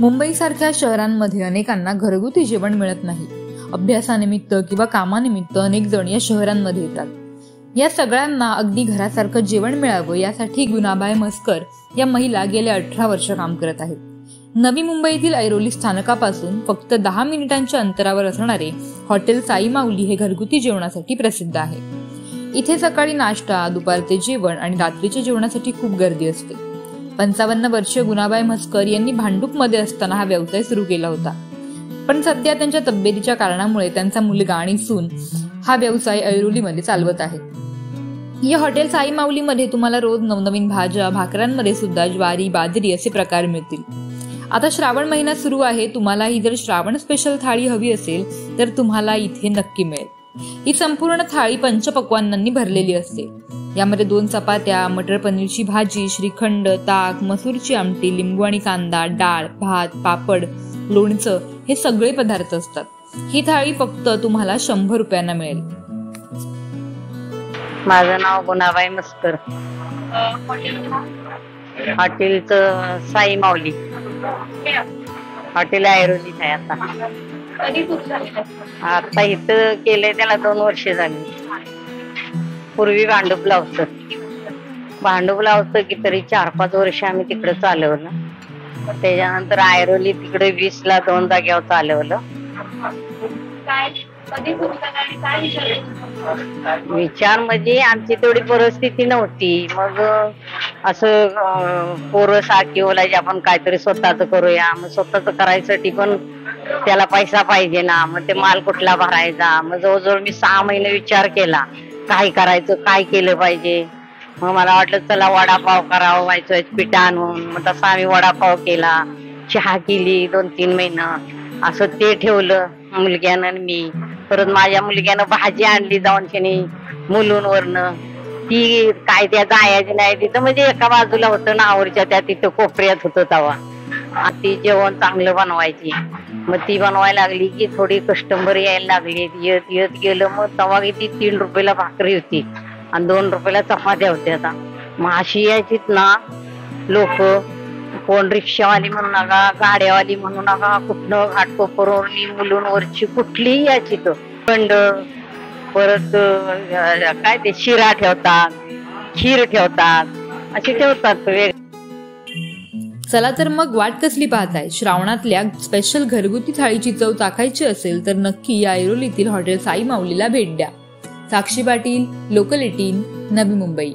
मुंबईसारख्या शहरांमध्ये अनेकांना घरगुती जेवण मिळत नाही। अभ्यासानिमित्त किंवा कामानिमित्त अनेक जण या शहरांमध्ये येतात। या सगळ्यांना अगदी घरासारखं जेवण मिळावं यासाठी गुणाबाई म्हसकर या महिला गेल्या 18 वर्ष काम करत आहेत। नवी मुंबईतील ऐरोली स्थानकापासून फक्त 10 मिनिटांच्या अंतरावर असणारे हॉटेल साई माऊली हे घरगुती जेवणासाठी प्रसिद्ध आहे। इथे सकाळी नाश्ता, दुपारचे जेवण आणि रात्रीच्या जेवणासाठी खूप गर्दी असते। 55 वर्षीय गुणाबाई म्हसकर यांनी भांडूपमध्ये असताना हा व्यवसाय सुरू केला होता, पण सध्या त्यांच्या तब्येतीच्या कारणामुळे त्यांचा मुलगा आणि सून हा व्यवसाय ऐरोलीमध्ये चालवत आहेत। या हॉटेल साई माऊलीमध्ये तुम्हाला रोज नवनवीन भाज्या, भाकऱ्यांमध्ये सुद्धा ज्वारी, बाजरी असे प्रकार मिळतील। आता श्रावण महिना सुरू आहे, तुम्हाला ही जर श्रावण स्पेशल थाळी हवी असेल तर तुम्हाला इथे नक्की मिळेल। ही संपूर्ण थाळी पंचपक्वान्नांनी भरलेली असते। यामध्ये 2 चपात्या, मटर पनीरची भाजी, श्रीखंड, ताक, मसूरची आमटी, लिंबू आणि कांदा, डाळ, भात, पापड, लोणचं हे सगळे पदार्थ असतात। ही थाळी फक्त तुम्हाला 100 रुपयांना मिळेल। माझं नाव गुणाबाई म्हसकर, हॉटेलचं साई माऊली, हॉटेल ऐरोलीत आहे। आता इथं केलंय त्याला 2 वर्ष झाली। पूर्वी भांडूपला होतं की तरी 4-5 वर्ष आम्ही तिकडे चालवलं। त्याच्यानंतर ऐरोली तिकडे 20ला 2 जागेवर चालवलं। विचार म्हणजे आमची तेवढी परिस्थिती नव्हती, मग असं पोरं सारखी बोलायची आपण काहीतरी स्वतःच करूया। मग स्वतःच करायसाठी पण त्याला पैसा पाहिजे ना, मग ते माल कुठला भरायचा। मग जवळजवळ मी 6 महिने विचार केला काय करायचं, काय केलं पाहिजे। मग मला वाटलं चला वडापाव करावं, व्हायचं पीठ आणून। मग तसा आम्ही वडापाव केला, चहा केली 2-3 महिने असं ते ठेवलं मुलग्यानं आणि मी। परत माझ्या मुलग्यानं भाजी आणली जाऊन त्याने मुलूंवरनं, ती काय त्या जायची नाही तिथं, म्हणजे एका बाजूला होतं नावरच्या त्या तिथं कोपऱ्यात होतं तेव्हा। ती जेवण चांगलं बनवायची। मग ती बनवायला लागली की थोडी कस्टमर यायला लागली, येत गेलं। मग तेव्हा किती 3 रुपयाला भाकरी होती आणि 2 रुपयाला चपात्या होत्या। आता मग अशी यायचीत ना लोक, कोण रिक्षावाली म्हणू नका, गाड्यावाली म्हणू नका, कुठनं घाटकोपरवरनी मुलूंवरची कुठलीही यायची तो खंड। परत काय ते शिरा ठेवतात, खीर ठेवतात, असे ठेवतात वेग। चला तर मग वाट कसली पाहताय? श्रावणातल्या स्पेशल घरगुती थाळीची चव चाखायची असेल तर नक्की या ऐरोलीतील हॉटेल साई माऊलीला भेट द्या। साक्षी पाटील, लोकल 18, नवी मुंबई।